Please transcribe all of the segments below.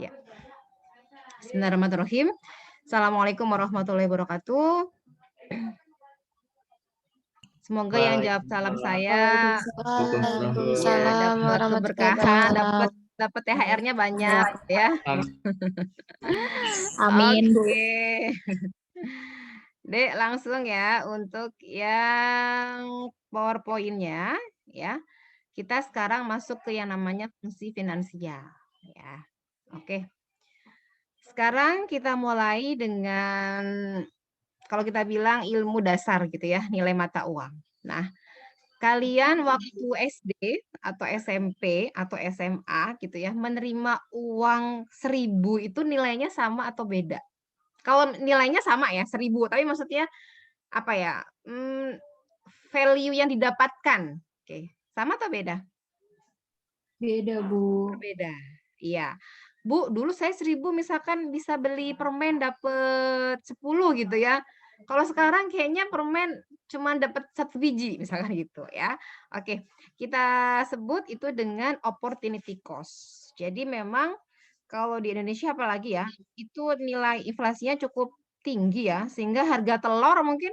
Ya. Bismillahirrahmanirrahim. Assalamualaikum warahmatullahi wabarakatuh. Semoga yang jawab salam saya Waalaikumsalam dapat warahmatullahi keberkahan, wabarakatuh. dapat THR-nya banyak ya. Amin, Bu. Oke. Dek, langsung ya untuk yang PowerPoint-nya ya. Kita sekarang masuk ke yang namanya fungsi finansial ya. Oke. Sekarang kita mulai dengan kalau kita bilang ilmu dasar gitu ya, nilai mata uang. Nah, kalian waktu SD atau SMP atau SMA gitu ya, menerima uang 1.000 itu nilainya sama atau beda? Kalau nilainya sama ya 1.000, tapi maksudnya apa ya? Value yang didapatkan, oke, sama atau beda? Beda, Bu. Berbeda. Iya. Bu, dulu saya 1.000 misalkan bisa beli permen dapat 10 gitu ya. Kalau sekarang kayaknya permen cuma dapat 1 biji misalkan gitu ya. Oke, kita sebut itu dengan opportunity cost. Jadi memang kalau di Indonesia apalagi ya, itu nilai inflasinya cukup tinggi ya, sehingga harga telur mungkin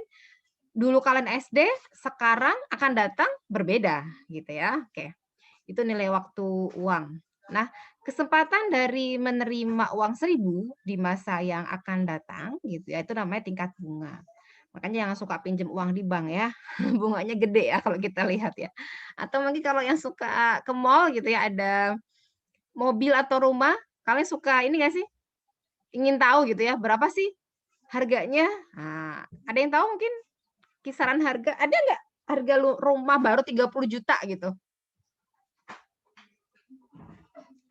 dulu kalian SD, sekarang akan datang berbeda gitu ya. Oke. Itu nilai waktu uang. Nah, kesempatan dari menerima uang 1.000 di masa yang akan datang gitu ya, itu namanya tingkat bunga. Makanya jangan suka pinjam uang di bank ya, bunganya gede ya kalau kita lihat ya. Atau mungkin kalau yang suka ke mall gitu ya, ada mobil atau rumah, kalian suka ini nggak sih, ingin tahu gitu ya, berapa sih harganya? Nah, ada yang tahu mungkin kisaran harga, ada nggak harga rumah baru 30 juta gitu?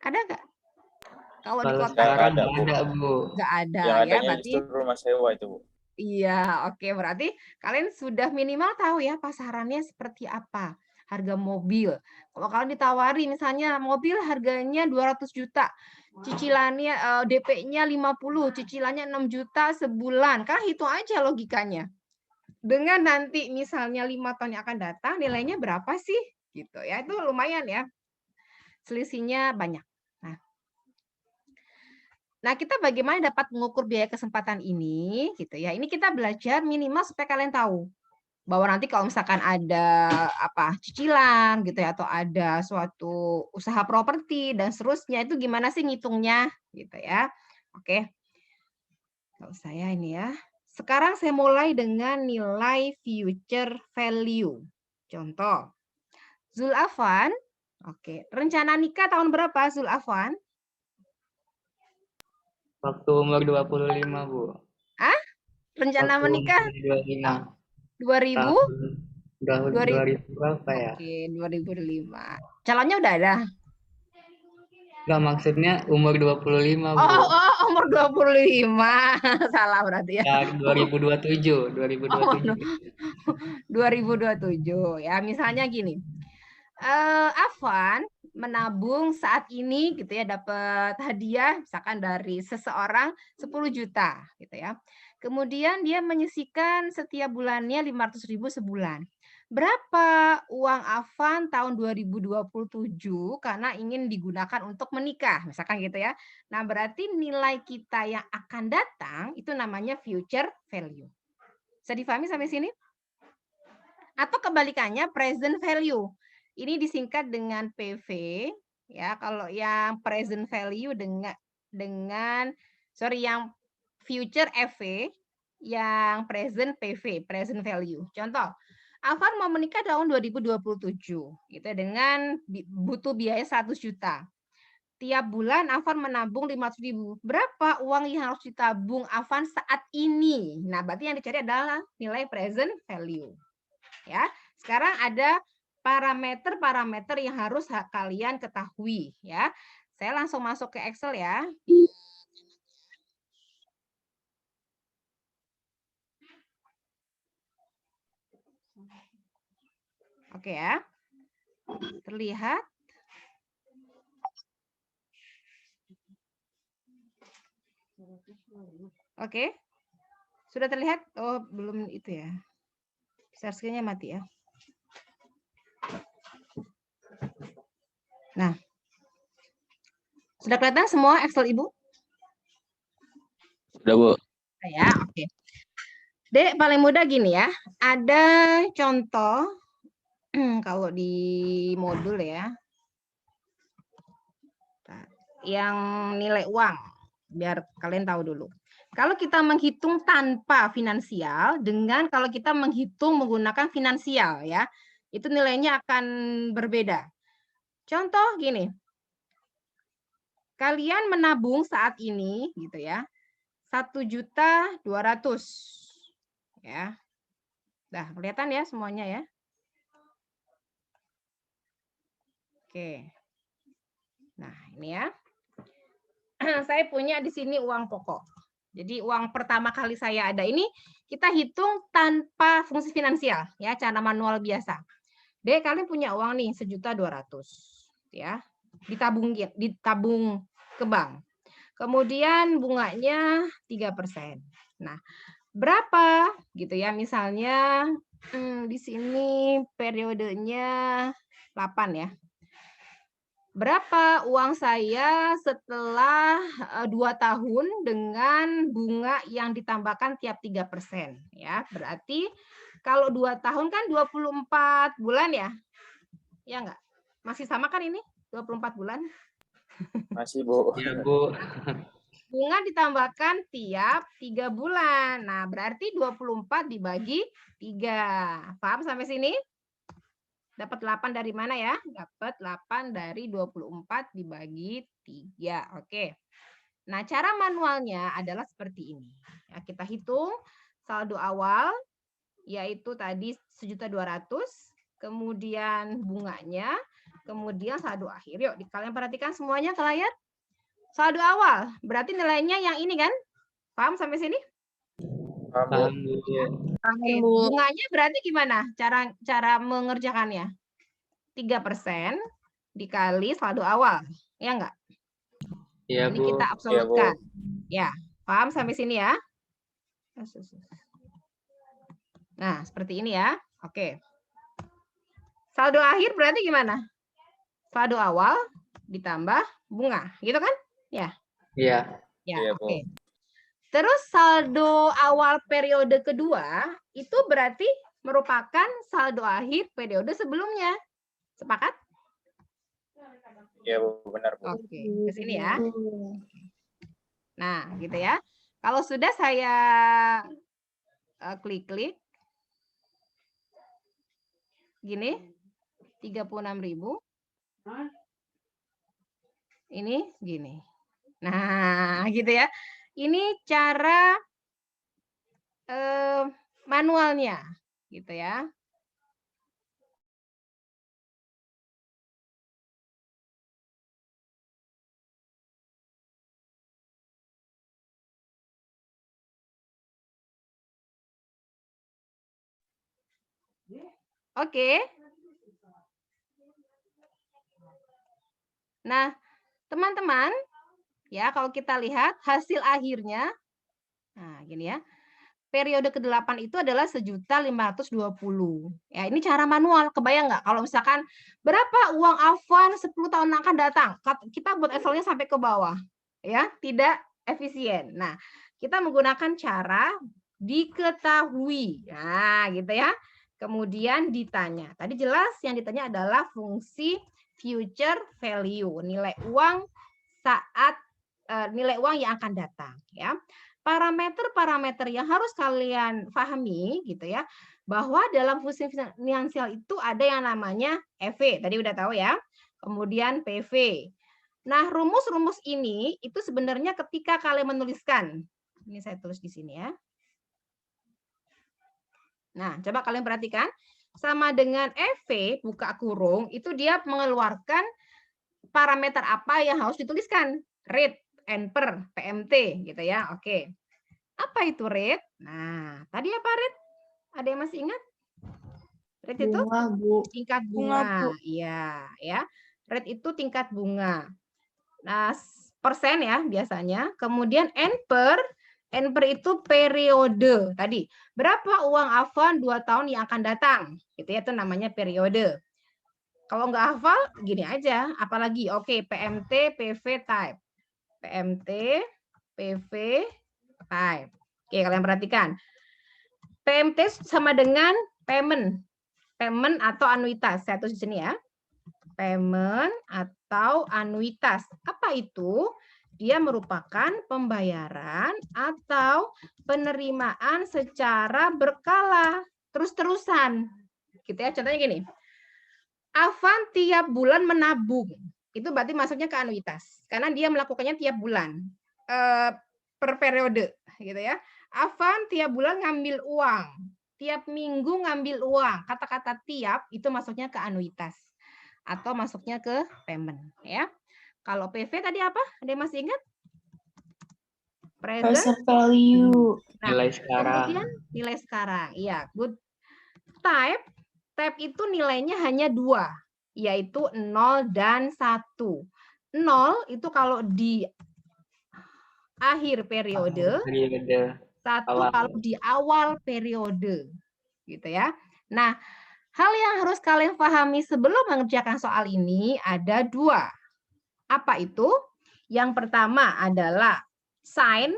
Ada nggak? Kalau di Kalau kota sekarang ada, Bu. ada, Bu. nggak ada Yang ya, adanya berarti justru rumah sewa itu, Bu. iya, oke, berarti kalian sudah minimal tahu ya pasarannya seperti apa, harga mobil. Kalau kalian ditawari misalnya mobil harganya 200 juta, cicilannya DP-nya 50, cicilannya 6 juta sebulan, kan hitung aja logikanya. Dengan nanti misalnya 5 tahun yang akan datang nilainya berapa sih? Gitu ya, itu lumayan ya. Selisihnya banyak. Nah, kita bagaimana dapat mengukur biaya kesempatan ini gitu ya. Ini kita belajar minimal supaya kalian tahu bahwa nanti kalau misalkan ada apa cicilan gitu ya atau ada suatu usaha properti dan seterusnya itu gimana sih ngitungnya gitu ya. Oke. Kalau saya ini ya. Sekarang saya mulai dengan nilai future value. Contoh. Zulafan, oke, rencana nikah tahun berapa Zulafan? Waktu umur 25, Bu. Ah? Rencana Waktu menikah umur 25. 2000? Tahun 2000 berapa ya? Oke, 2005. Calonnya udah ada? Enggak, maksudnya umur 25, Bu. Oh, umur 25. Salah berarti ya. Ya, 2027, 2027. 2027 ya. Misalnya gini. Afwan menabung saat ini gitu ya dapat hadiah misalkan dari seseorang 10 juta gitu ya. Kemudian dia menyisihkan setiap bulannya 500.000 sebulan. Berapa uang Afan tahun 2027 karena ingin digunakan untuk menikah, misalkan gitu ya. Nah, berarti nilai kita yang akan datang itu namanya future value. Bisa difahami sampai sini? Atau kebalikannya present value. Ini disingkat dengan PV ya. Kalau yang present value dengan yang future FV, yang present PV, present value. Contoh, Afan mau menikah tahun 2027 gitu dengan butuh biaya 100 juta. Tiap bulan Afan menabung 500.000. Berapa uang yang harus ditabung Afan saat ini? Nah, berarti yang dicari adalah nilai present value. Ya, sekarang ada parameter-parameter yang harus kalian ketahui ya. Saya langsung masuk ke Excel ya. Oke ya. Terlihat? Oke. Sudah terlihat? Oh, belum itu ya. Share screen-nya mati ya. Nah, Sudah kelihatan semua Excel Ibu? Sudah, Bu. Ya, oke. Dek, paling mudah gini ya. Ada contoh kalau di modul ya. Yang nilai uang, biar kalian tahu dulu. Kalau kita menghitung tanpa finansial dengan kalau kita menghitung menggunakan finansial ya, itu nilainya akan berbeda. Contoh gini. Kalian menabung saat ini gitu ya. 1.200.000 ya. Dah kelihatan ya semuanya ya. Oke. Nah, ini ya. Saya punya di sini uang pokok. Jadi uang pertama kali saya ada ini kita hitung tanpa fungsi finansial ya, cara manual biasa. Dek, kalian punya uang nih 1.200.000 ya. Ditabung ke bank. Kemudian bunganya 3%. Nah, berapa gitu ya? Misalnya di sini periodenya 8 ya. Berapa uang saya setelah 2 tahun dengan bunga yang ditambahkan tiap 3% ya. Berarti kalau 2 tahun kan 24 bulan ya? Ya enggak? Masih sama kan ini? 24 bulan? Masih, Bu. Iya, Bu. Bunga ditambahkan tiap 3 bulan. Nah, berarti 24 dibagi 3. Paham sampai sini? Dapat 8 dari mana ya? Dapat 8 dari 24 dibagi 3. Oke. Nah, cara manualnya adalah seperti ini. Ya, kita hitung saldo awal, yaitu tadi 1.200.000, kemudian bunganya, kemudian saldo akhir. Yuk, kalian perhatikan semuanya ke layar. Saldo awal, berarti nilainya yang ini kan? Paham sampai sini? Paham, Bu. Oke, bunganya berarti gimana cara mengerjakannya? 3% dikali saldo awal, ya enggak? Iya, Ini Bu. kita absolutkan. Ya, paham sampai sini ya? Nah, seperti ini ya. Oke. Saldo akhir berarti gimana? Saldo awal ditambah bunga, gitu kan? Ya. Iya. Ya, Iya, Bu. oke. Terus saldo awal periode kedua itu berarti merupakan saldo akhir periode sebelumnya. Sepakat? Iya, Bu, benar, Bu. Oke, ke sini ya. Nah, gitu ya. Kalau sudah saya klik-klik gini, 36.000. Ini gini. Nah, gitu ya. Ini cara manualnya, gitu ya. Oke. Nah, teman-teman, ya kalau kita lihat hasil akhirnya, nah gini ya, periode ke-8 itu adalah 1.520.000. Ya, ini cara manual. Kebayang nggak kalau misalkan berapa uang Afwan 10 tahun akan datang? Kita buat Excel-nya sampai ke bawah. Ya, tidak efisien. Nah, kita menggunakan cara diketahui. Nah, gitu ya. Kemudian ditanya. Tadi jelas yang ditanya adalah fungsi future value, nilai uang saat nilai uang yang akan datang, ya. Parameter-parameter yang harus kalian pahami gitu ya, bahwa dalam fungsi finansial itu ada yang namanya EV, tadi udah tahu ya. Kemudian PV. Nah, rumus-rumus ini itu sebenarnya ketika kalian menuliskan. Ini saya tulis di sini ya. Nah, coba kalian perhatikan. Sama dengan EV, buka kurung, itu dia mengeluarkan parameter apa yang harus dituliskan. Rate, NPER, PMT gitu ya. Oke. Apa itu rate? Nah, tadi apa rate? Ada yang masih ingat? Rate itu Bunga, Bu. tingkat bunga. Iya, ya. Rate itu tingkat bunga. Nah, persen ya biasanya. Kemudian NPER itu periode. Tadi, berapa uang Afwan 2 tahun yang akan datang? Gitu ya, itu namanya periode. Kalau nggak hafal, gini aja. Apalagi, oke, PMT, PV, type. PMT, PV, type. Oke, kalian perhatikan. PMT sama dengan payment. Payment atau anuitas. Saya tulis di sini ya. Payment atau anuitas. Apa itu? Dia merupakan pembayaran atau penerimaan secara berkala, terus-terusan. Gitu ya. Contohnya gini. Afan tiap bulan menabung. Itu berarti masuknya ke anuitas. Karena dia melakukannya tiap bulan. Per periode. Gitu ya. Afan tiap bulan ngambil uang. Tiap minggu ngambil uang. Kata-kata tiap itu masuknya ke anuitas. Atau masuknya ke payment. Ya. Kalau PV tadi apa? Ada yang masih ingat? Present value. Nah, Nilai sekarang. kemudian nilai sekarang. Iya, good. Type itu nilainya hanya 2, yaitu 0 dan 1. 0 itu kalau di akhir periode, 1 kalau di awal periode. Gitu ya. Nah, hal yang harus kalian pahami sebelum mengerjakan soal ini ada 2. Apa itu? Yang pertama adalah sign,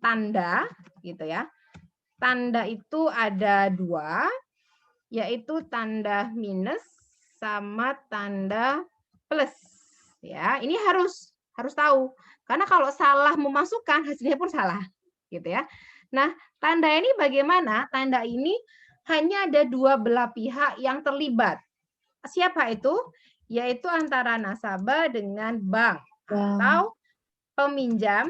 tanda, gitu ya. Tanda itu ada 2, yaitu tanda minus sama tanda plus. Ya, ini harus tahu. Karena kalau salah memasukkan, hasilnya pun salah, gitu ya. Nah, tanda ini bagaimana? Tanda ini hanya ada 2 belah pihak yang terlibat. Siapa itu? Yaitu antara nasabah dengan bank atau peminjam,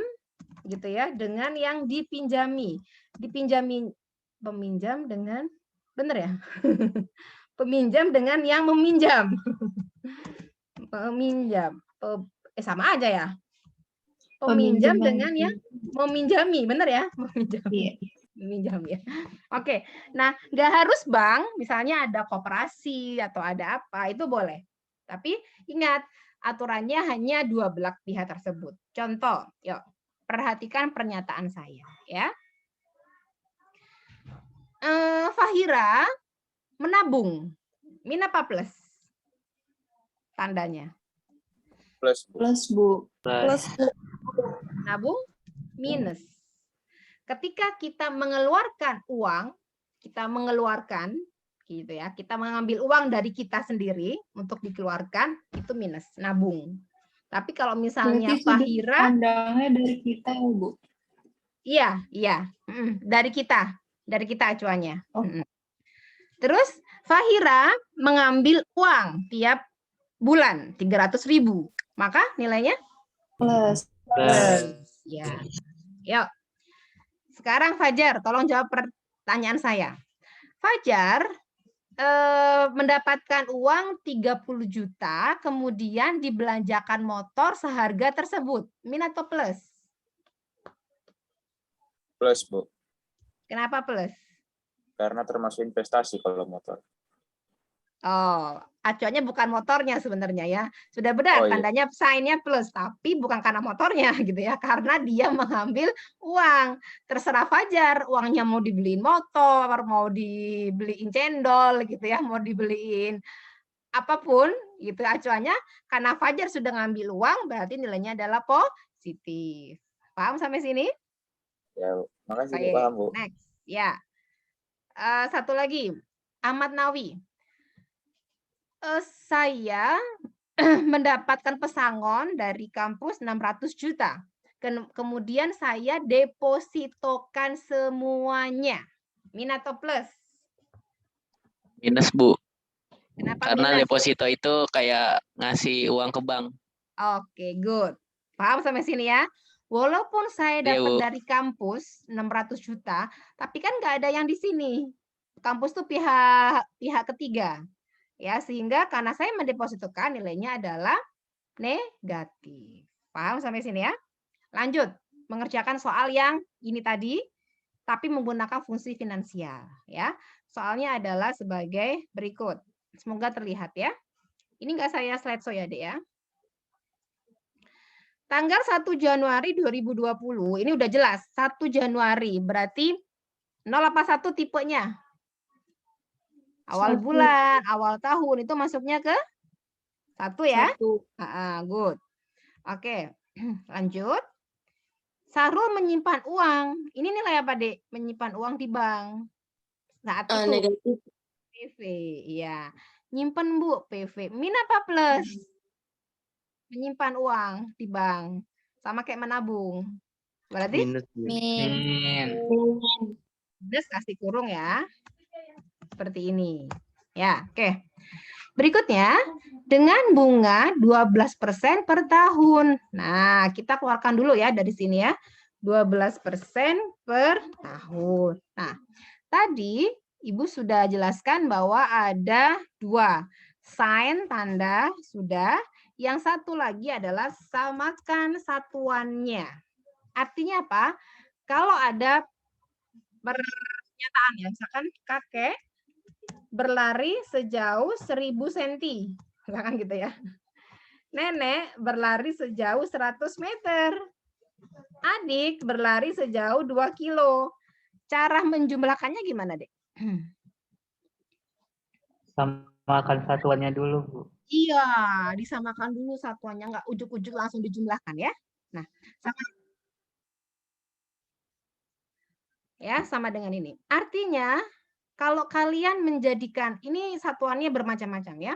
gitu ya, dengan yang dipinjami. Peminjam dengan, benar ya? Peminjam dengan yang meminjam. Peminjam. Sama aja ya. Peminjam dengan yang meminjami, benar ya? Meminjami. Iya. Meminjam ya. Oke. Nah, nggak harus bank, misalnya ada koperasi atau ada apa, itu boleh. Tapi ingat, aturannya hanya 2 belah pihak tersebut. Contoh, yuk, perhatikan pernyataan saya, ya. Fahira menabung. Min apa plus? Tandanya. Plus, Bu. Plus, Bu. Plus. Nabung minus. Ketika kita mengeluarkan uang, gitu ya, kita mengambil uang dari kita sendiri untuk dikeluarkan, itu minus, nabung. Tapi kalau misalnya Fahira, pandangnya dari kita ya, Bu. Iya, dari kita acuannya. Terus Fahira mengambil uang tiap bulan 300.000, maka nilainya Plus. Ya. Yuk. Sekarang Fajar, tolong jawab pertanyaan saya. Fajar mendapatkan uang 30 juta, kemudian dibelanjakan motor seharga tersebut. Min atau plus? Plus, Bu. Kenapa plus? Karena termasuk investasi kalau motor. Oh, acuannya bukan motornya sebenarnya ya. Sudah benar, Oh, iya. tandanya sign-nya plus, tapi bukan karena motornya gitu ya, karena dia mengambil uang. Terserah Fajar, uangnya mau dibeliin motor, mau dibeliin cendol gitu ya, mau dibeliin apapun gitu acuannya, karena Fajar sudah ngambil uang berarti nilainya adalah positif. Paham sampai sini? Ya, makasih, Bu. Baik, Paham, Bu. next. Ya. Satu lagi, Ahmad Nawi. Saya mendapatkan pesangon dari kampus 600 juta. Kemudian saya depositokan semuanya. Min atau plus? Minus, Bu. Kenapa Karena minus? deposito itu kayak ngasih uang ke bank. Oke, good. Paham sampai sini ya? Walaupun saya Iya, dapat Bu. dari kampus 600 juta, tapi kan nggak ada yang di sini. Kampus tuh pihak ketiga. Ya, sehingga karena saya mendepositokan nilainya adalah negatif. Paham sampai sini ya? Lanjut, mengerjakan soal yang ini tadi, tapi menggunakan fungsi finansial. Ya, soalnya adalah sebagai berikut. Semoga terlihat ya. Ini nggak saya slideshow ya, Dek ya. Tanggal 1 Januari 2020, ini udah jelas, 1 Januari, berarti 081 tipenya. Awal bulan, awal tahun, itu masuknya ke 1 ya? 1. Good. Oke, lanjut. Sahrul menyimpan uang. Ini nilai apa, Dek? Menyimpan uang di bank. Saat itu. Negatif. PV, iya. Nyimpen, Bu, PV. Min apa plus? Menyimpan uang di bank. Sama kayak menabung. Berarti? Minus. Bu. Min. Minus kasih kurung ya. Seperti ini. Ya, oke. Berikutnya, dengan bunga 12% per tahun. Nah, kita keluarkan dulu ya dari sini ya. 12% per tahun. Nah, tadi Ibu sudah jelaskan bahwa ada 2. Sign, tanda, sudah. Yang satu lagi adalah samakan satuannya. Artinya apa? Kalau ada pernyataan ya, misalkan kakek berlari sejauh 1000 cm. Misalkan gitu ya. Nenek berlari sejauh 100 meter. Adik berlari sejauh 2 kilo. Cara menjumlahkannya gimana, Dek? Samakan satuannya dulu, Bu. Iya, disamakan dulu satuannya, nggak ujuk-ujuk langsung dijumlahkan ya. Nah, sama dengan ini. Artinya, kalau kalian menjadikan, ini satuannya bermacam-macam ya.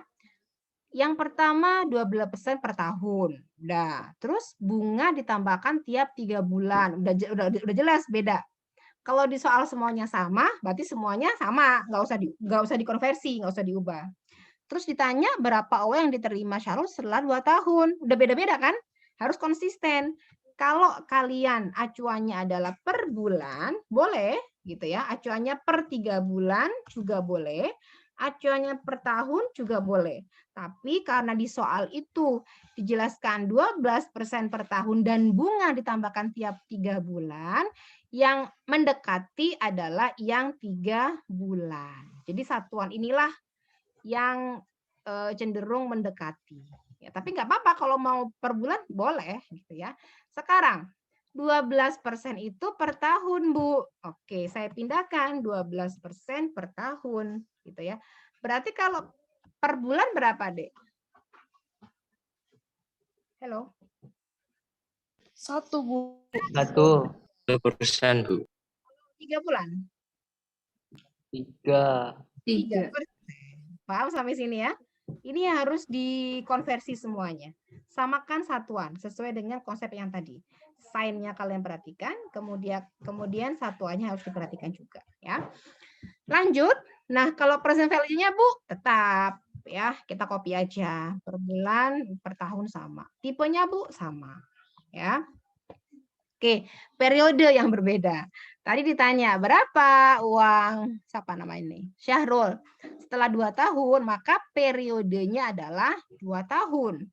Yang pertama 12% per tahun. Udah. Terus bunga ditambahkan tiap 3 bulan. Udah jelas beda. Kalau di soal semuanya sama, berarti semuanya sama, nggak usah dikonversi, nggak usah diubah. Terus ditanya berapa uang yang diterima Syahrul setelah 2 tahun. Udah beda-beda kan? Harus konsisten. Kalau kalian acuannya adalah per bulan, boleh gitu ya. Acuannya per 3 bulan juga boleh. Acuannya per tahun juga boleh. Tapi karena di soal itu dijelaskan 12% per tahun dan bunga ditambahkan tiap 3 bulan, yang mendekati adalah yang 3 bulan. Jadi satuan inilah yang cenderung mendekati. Ya, tapi nggak apa-apa kalau mau per bulan boleh gitu ya. Sekarang 12% itu per tahun, Bu. Oke, saya pindahkan 12% per tahun gitu ya. Berarti kalau per bulan berapa, Dek? Halo. 1, Bu. 1, 2%, Bu. 3 bulan. 3. 3. Paham sampai sini ya? Ini harus dikonversi semuanya. Samakan satuan sesuai dengan konsep yang tadi. Sign-nya kalian perhatikan, kemudian satuannya harus diperhatikan juga ya. Lanjut. Nah, kalau present value-nya, Bu, tetap ya, kita copy aja. Per bulan, per tahun sama. Tipenya, Bu, sama. Ya. Oke, periode yang berbeda. Tadi ditanya, berapa uang, siapa nama ini? Syahrul. Setelah 2 tahun, maka periodenya adalah 2 tahun.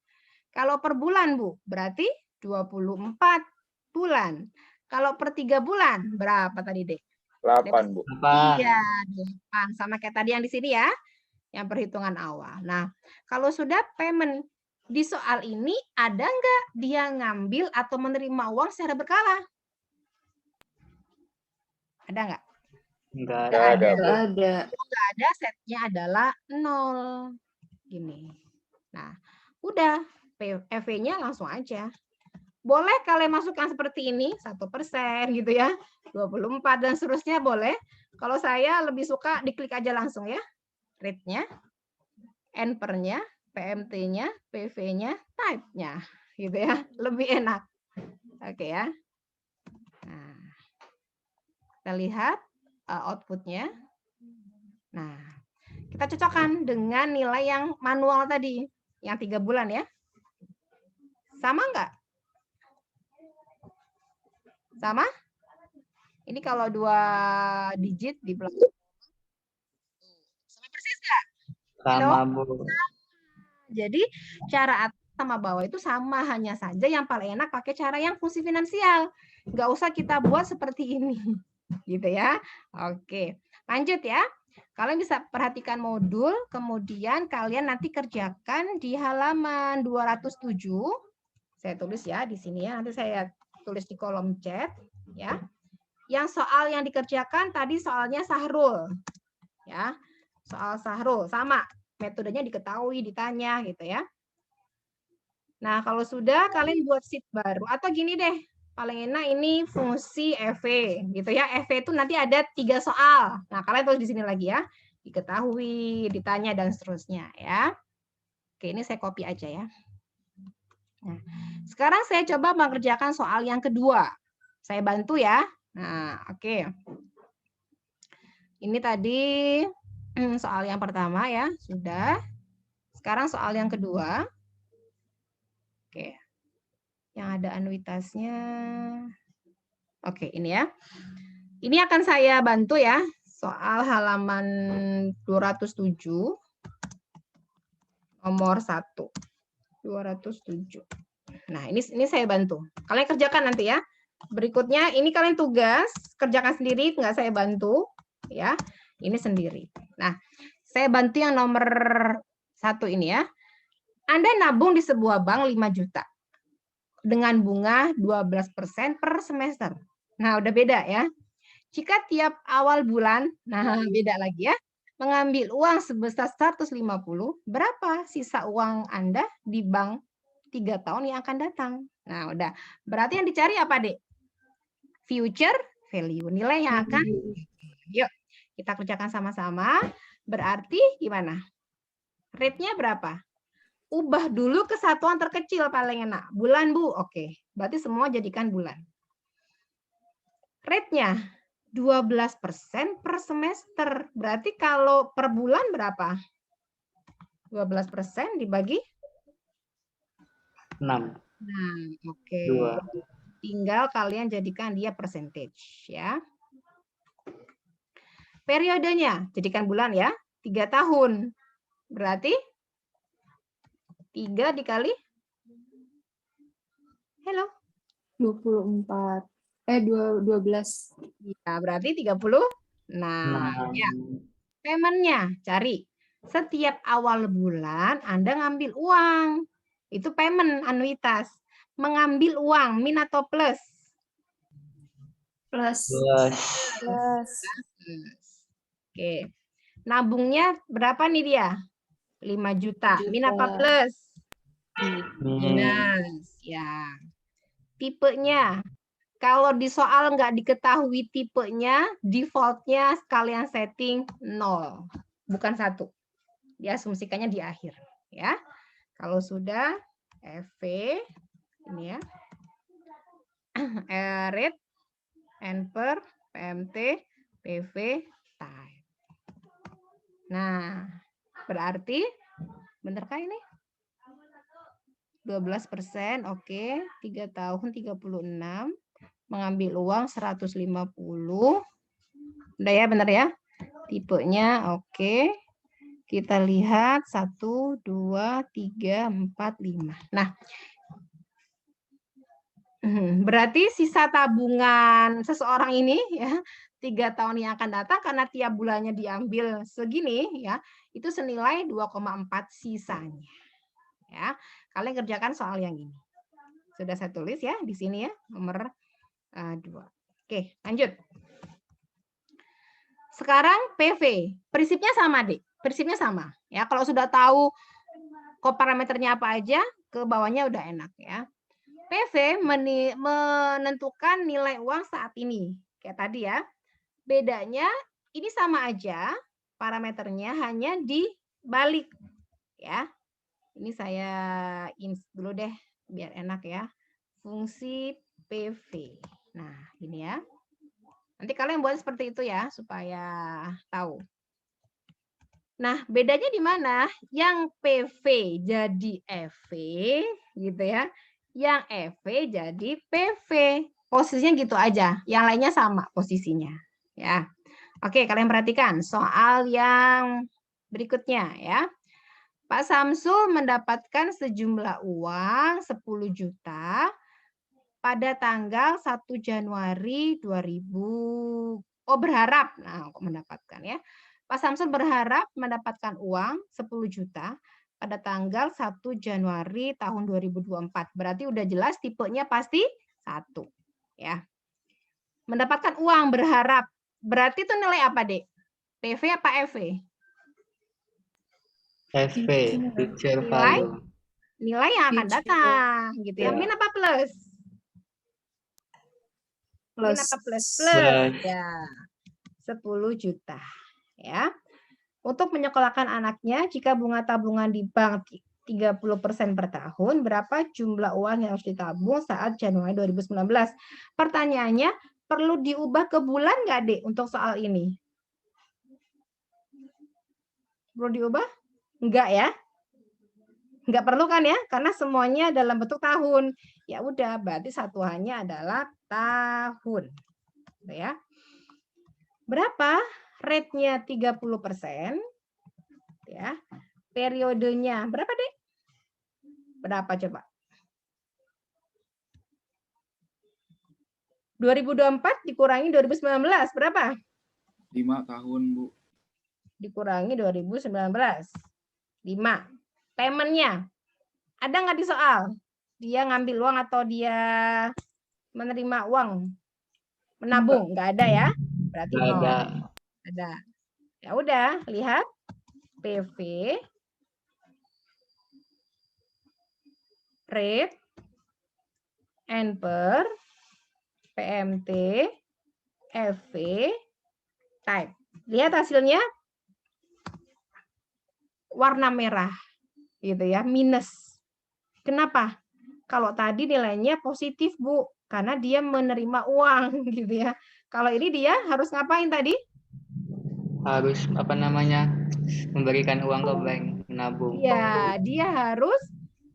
Kalau per bulan, Bu, berarti 24 bulan. Kalau per 3 bulan, berapa tadi, Dek? 8, Bu. Apa? Iya, 8. Sama kayak tadi yang di sini ya, yang perhitungan awal. Nah, kalau sudah payment, di soal ini ada nggak dia ngambil atau menerima uang secara berkala? Ada nggak? Enggak Nggak ada. ada, Bu. Nggak ada. Nggak ada, setnya adalah 0. Gini. Nah, udah, PV-nya langsung aja. Boleh kalian masukkan seperti ini, 1% gitu ya, 24 dan seterusnya boleh. Kalau saya lebih suka diklik aja langsung ya. Rate-nya, N/nya, PMT-nya, PV-nya, type-nya. Gitu ya, lebih enak. Oke ya. Nah, kita lihat output-nya. Nah, kita cocokkan dengan nilai yang manual tadi, yang 3 bulan ya. Sama nggak? Sama? Ini kalau 2 digit di belakang. Sama persis nggak? Sama, Bu. Jadi cara atas sama bawah itu sama, hanya saja yang paling enak pakai cara yang fungsi finansial. Nggak usah kita buat seperti ini. Gitu ya. Oke, lanjut ya. Kalian bisa perhatikan modul, kemudian kalian nanti kerjakan di halaman 207. Saya tulis ya di sini ya, nanti saya tulis di kolom chat ya. Yang soal yang dikerjakan tadi soalnya Sahrul. Ya. Soal Sahrul sama, metodenya diketahui, ditanya gitu ya. Nah, kalau sudah kalian buat sheet baru atau gini deh, paling enak ini fungsi EV gitu ya. EV itu nanti ada 3 soal. Nah, kalian tulis di sini lagi ya. Diketahui, ditanya dan seterusnya ya. Oke, ini saya copy aja ya. Nah, sekarang saya coba mengerjakan soal yang kedua. Saya bantu ya. Nah, oke. Ini tadi soal yang pertama ya, sudah. Sekarang soal yang kedua. Oke. Yang ada anuitasnya. Oke, ini ya. Ini akan saya bantu ya. Soal halaman 207. Nomor 1. 207. Nah, ini saya bantu. Kalian kerjakan nanti ya. Berikutnya, ini kalian tugas. Kerjakan sendiri, nggak saya bantu. Ya, ini sendiri. Nah, saya bantu yang nomor 1 ini ya. Anda nabung di sebuah bank 5 juta. Dengan bunga 12% per semester. Nah, udah beda ya. Jika tiap awal bulan, nah beda lagi ya, mengambil uang sebesar 150, berapa sisa uang Anda di bank 3 tahun yang akan datang? Nah, udah. Berarti yang dicari apa, Dek? Future value, nilai yang akan. Yuk, kita kerjakan sama-sama. Berarti gimana? Rate-nya berapa? Ubah dulu ke satuan terkecil paling enak. Bulan, Bu. Oke. Berarti semua jadikan bulan. Rate-nya 12% per semester. Berarti kalau per bulan berapa? 12% dibagi 6. Nah, oke. 2. Tinggal kalian jadikan dia percentage ya. Periodenya jadikan bulan ya. 3 tahun. Berarti 3 dikali Hello. 24. 12. Ya, berarti 30. Nah, ya. Payment-nya cari. Setiap awal bulan Anda ngambil uang. Itu payment anuitas. Mengambil uang min atau plus? Plus. Plus. Oke. Nabungnya berapa nih dia? 5 juta. Min apa plus? Minus. Ya. Tipenya. Kalau di soal nggak diketahui tipenya, default-nya sekalian setting 0. Bukan 1. Diasumsikannya di akhir. Ya. Kalau sudah, EV, ini ya. Rate, N/per, PMT, PV, time. Nah, berarti, benarkah ini? 12%, oke. 3 tahun 36. Mengambil uang 150. Udah ya, benar ya? Tipenya oke. Kita lihat 1, 2, 3, 4, 5. Nah, berarti sisa tabungan seseorang ini ya 3 tahun yang akan datang karena tiap bulannya diambil segini ya, itu senilai 2,4 sisanya. Ya, kalian kerjakan soal yang ini. Sudah saya tulis ya di sini ya, nomor 2. Oke, lanjut. Sekarang PV, prinsipnya sama, Dek. Prinsipnya sama. Ya, kalau sudah tahu parameternya apa aja, ke bawahnya udah enak ya. PV menentukan nilai uang saat ini. Kayak tadi ya. Bedanya ini sama aja, parameternya hanya dibalik ya. Ini saya insert dulu deh biar enak ya. Fungsi PV. Nah, ini ya. Nanti kalian buat seperti itu ya, supaya tahu. Nah, bedanya di mana? Yang PV jadi EV, gitu ya. Yang EV jadi PV. Posisinya gitu aja. Yang lainnya sama posisinya. Ya. Oke, kalian perhatikan soal yang berikutnya ya. Pak Samsul mendapatkan sejumlah uang 10 juta pada tanggal 1 Januari 2000. Oh, berharap. Nah, kok mendapatkan ya. Pak Samsul berharap mendapatkan uang 10 juta pada tanggal 1 Januari tahun 2024. Berarti udah jelas tipenya pasti 1. Ya. Mendapatkan uang berharap. Berarti itu nilai apa, Dek? PV apa EV? EV, future Nilai? value. nilai yang akan datang gitu ya. Ya. Min apa plus? Min Plus. apa plus? Plus. Ya. 10 juta ya. Untuk menyekolahkan anaknya jika bunga tabungan di bank 30% per tahun, berapa jumlah uang yang harus ditabung saat Januari 2019? Pertanyaannya, perlu diubah ke bulan nggak, Dek, untuk soal ini? Perlu diubah? Enggak ya? Enggak perlu kan ya? Karena semuanya dalam bentuk tahun. Ya udah, berarti satuannya adalah tahun. Ya. Berapa? Rate-nya 30%. Ya. Periodenya berapa, Dek? Berapa coba? 2024 dikurangi 2019, berapa? 5 tahun, Bu. Dikurangi 2019. 5. Payment-nya. Ada nggak di soal? Dia ngambil uang atau dia menerima uang? Menabung? Nggak ada ya? Berarti Nggak 0. ada. Ada. Ya udah, lihat PV, rate, NPER, PMT, FV, type. Lihat hasilnya. Warna merah. Gitu ya, minus. Kenapa? Kalau tadi nilainya positif, Bu, karena dia menerima uang gitu ya. Kalau ini dia harus ngapain tadi? Harus memberikan uang ke bank, menabung. Ya, dia harus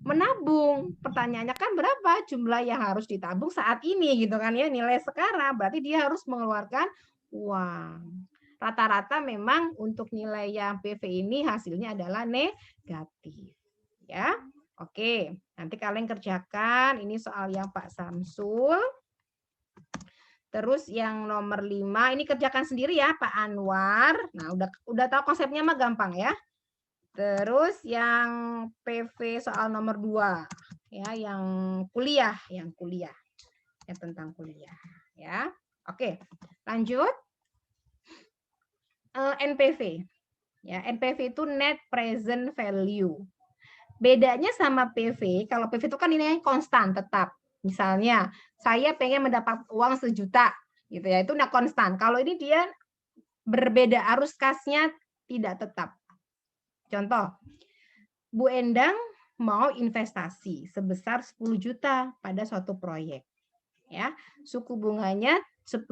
menabung. Pertanyaannya kan berapa jumlah yang harus ditabung saat ini gitu kan ya, nilai sekarang. Berarti dia harus mengeluarkan uang. Rata-rata memang untuk nilai yang PV ini hasilnya adalah negatif. Ya. Oke, nanti kalian kerjakan ini soal yang Pak Samsul. Terus yang nomor 5 ini kerjakan sendiri ya Pak Anwar. Nah, udah tahu konsepnya mah gampang ya. Terus yang PV soal nomor 2 ya, yang kuliah. Yang tentang kuliah ya. Oke, lanjut. NPV. Ya, NPV itu net present value. Bedanya sama PV, kalau PV itu kan ini konstan tetap. Misalnya, saya pengen mendapat uang 1 juta, gitu ya, itu konstan. Kalau ini dia berbeda, arus kasnya tidak tetap. Contoh, Bu Endang mau investasi sebesar 10 juta pada suatu proyek. Ya, suku bunganya 10%.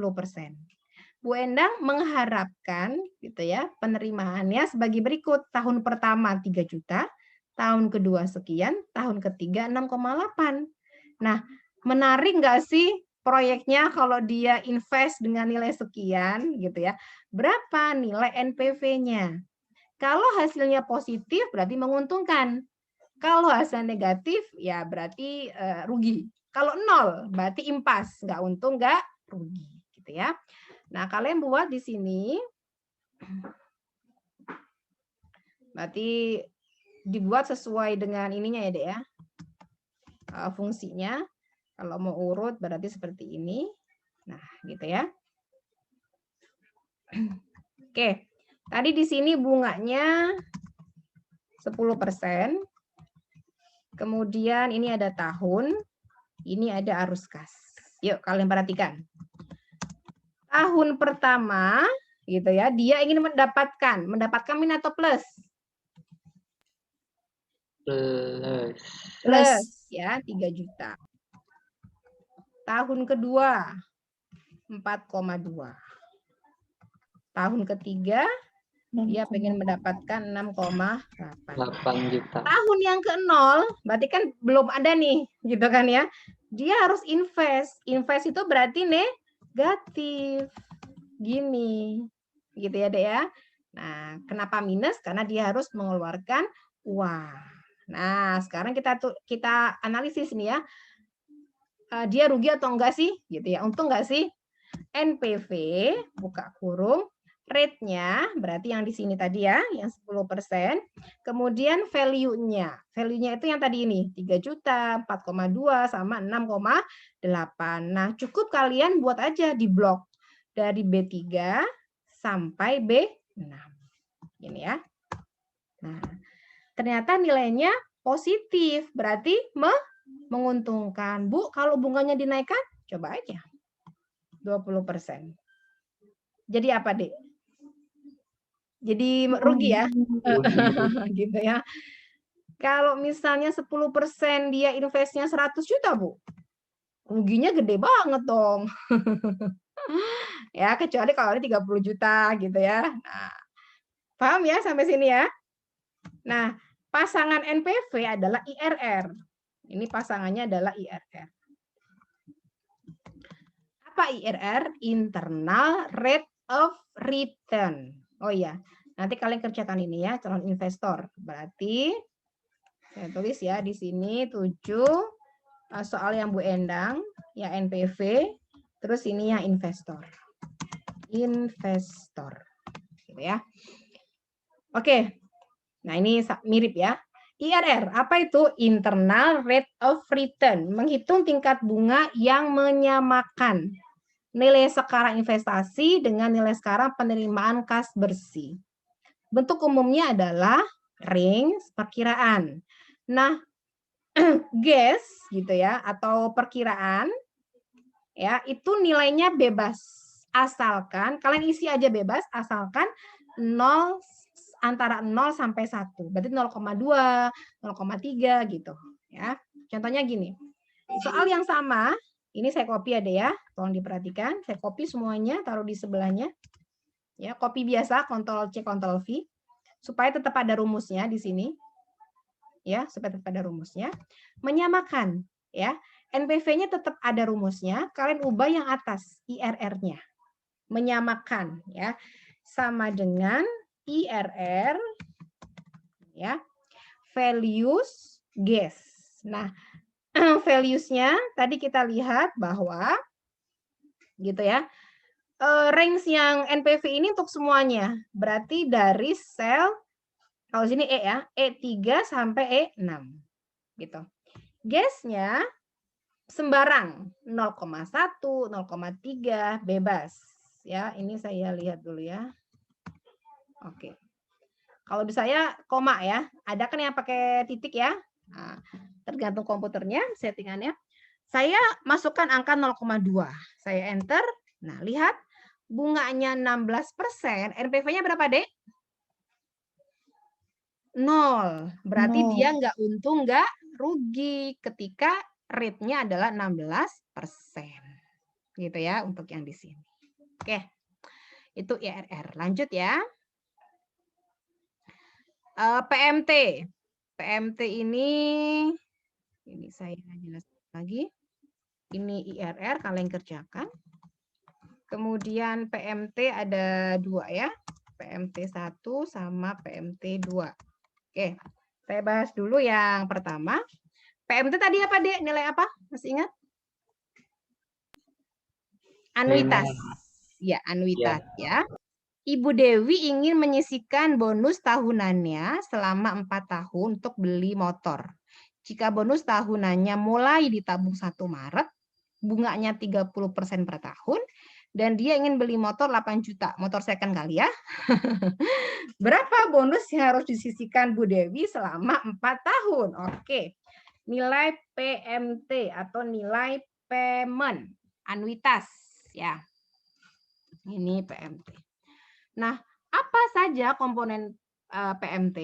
Bu Endang mengharapkan gitu ya, penerimaannya sebagai berikut. Tahun pertama 3 juta, tahun kedua sekian, tahun ketiga 6,8. Nah, menarik nggak sih proyeknya kalau dia invest dengan nilai sekian gitu ya? Berapa nilai NPV-nya? Kalau hasilnya positif berarti menguntungkan. Kalau hasil negatif ya berarti rugi. Kalau 0 berarti impas, nggak untung nggak rugi gitu ya. Nah, kalian buat di sini berarti dibuat sesuai dengan ininya ya, Dek ya. Fungsinya. Kalau mau urut berarti seperti ini. Nah, gitu ya. Oke. Tadi di sini bunganya 10%. Kemudian ini ada tahun. Ini ada arus kas. Yuk, kalian perhatikan. Tahun pertama, gitu ya, dia ingin mendapatkan min atau plus? Plus ya, 3 juta. Tahun kedua 4,2. Tahun ketiga dia pengen mendapatkan 6,8 juta. Tahun yang ke-0 berarti kan belum ada nih, gitu kan ya. Dia harus invest. Invest itu berarti negatif. Gini. Gitu ya, Dek ya. Nah, kenapa minus? Karena dia harus mengeluarkan uang. Nah, sekarang kita analisis nih ya. Dia rugi atau enggak sih? Gitu ya. Untung enggak sih? NPV buka kurung, rate-nya berarti yang di sini tadi ya, yang 10%. Kemudian value-nya. Value-nya itu yang tadi ini, 3 juta, 4,2 sama 6,8. Nah, cukup kalian buat aja di blok dari B3 sampai B6. Ini ya. Nah, ternyata nilainya positif, berarti menguntungkan. Bu, kalau bunganya dinaikkan, coba aja. 20%. Jadi apa, Dek? Jadi rugi ya? Gitu ya. Kalau misalnya 10% dia investnya 100 juta, Bu. Ruginya gede banget dong. Ya, kecuali kalau ini 30 juta gitu ya. Nah, paham ya sampai sini ya? Nah, pasangan NPV adalah IRR. Ini pasangannya adalah IRR. Apa IRR? Internal Rate of Return. Oh iya, nanti kalian kerjakan ini ya, calon investor. Berarti saya tulis ya di sini 7 soal yang Bu Endang, ya NPV, terus ini yang investor. Investor. Gitu ya. Oke. Nah, ini mirip ya. IRR, apa itu? Internal Rate of Return. Menghitung tingkat bunga yang menyamakan nilai sekarang investasi dengan nilai sekarang penerimaan kas bersih. Bentuk umumnya adalah range perkiraan. Nah, guess gitu ya, atau perkiraan, ya itu nilainya bebas. Asalkan, kalian isi aja bebas, asalkan 0 antara 0 sampai 1. Berarti 0,2, 0,3 gitu. Ya. Contohnya gini. Soal yang sama, ini saya copy ada ya. Tolong diperhatikan. Saya copy semuanya, taruh di sebelahnya. Ya, copy biasa, Ctrl C, Ctrl V. Supaya tetap ada rumusnya di sini. Ya, supaya tetap ada rumusnya. Menyamakan, ya. NPV-nya tetap ada rumusnya, kalian ubah yang atas, IRR-nya. Menyamakan, ya. Sama dengan IRR, ya, values guess. Nah, values-nya tadi kita lihat bahwa gitu ya, range yang NPV ini untuk semuanya, berarti dari sel, kalau sini E ya, E3 sampai E6 gitu. Guess-nya sembarang 0,1, 0,3 bebas ya. Ini saya lihat dulu ya. Oke. Kalau di saya koma ya. Ada kan yang pakai titik ya? Nah, tergantung komputernya, settingannya. Saya masukkan angka 0,2. Saya enter. Nah, lihat bunganya 16%. NPV-nya berapa, Dek? 0. Berarti 0. dia nggak untung, nggak rugi ketika rate-nya adalah 16%. Gitu ya untuk yang di sini. Oke. Itu IRR. Lanjut ya. PMT. PMT ini saya jelaskan lagi. Ini IRR kalian kerjakan. Kemudian PMT ada 2 ya. PMT 1 sama PMT 2. Oke. Saya bahas dulu yang pertama. PMT tadi apa, Dek? Nilai apa? Masih ingat? Anuitas. Ya, anuitas ya. Ibu Dewi ingin menyisihkan bonus tahunannya selama 4 tahun untuk beli motor. Jika bonus tahunannya mulai ditabung 1 Maret, bunganya 30% per tahun, dan dia ingin beli motor 8 juta. Motor second kali ya. Berapa bonus yang harus disisihkan Bu Dewi selama 4 tahun? Oke. Nilai PMT atau nilai payment, anuitas ya. Ini PMT. Nah, apa saja komponen PMT?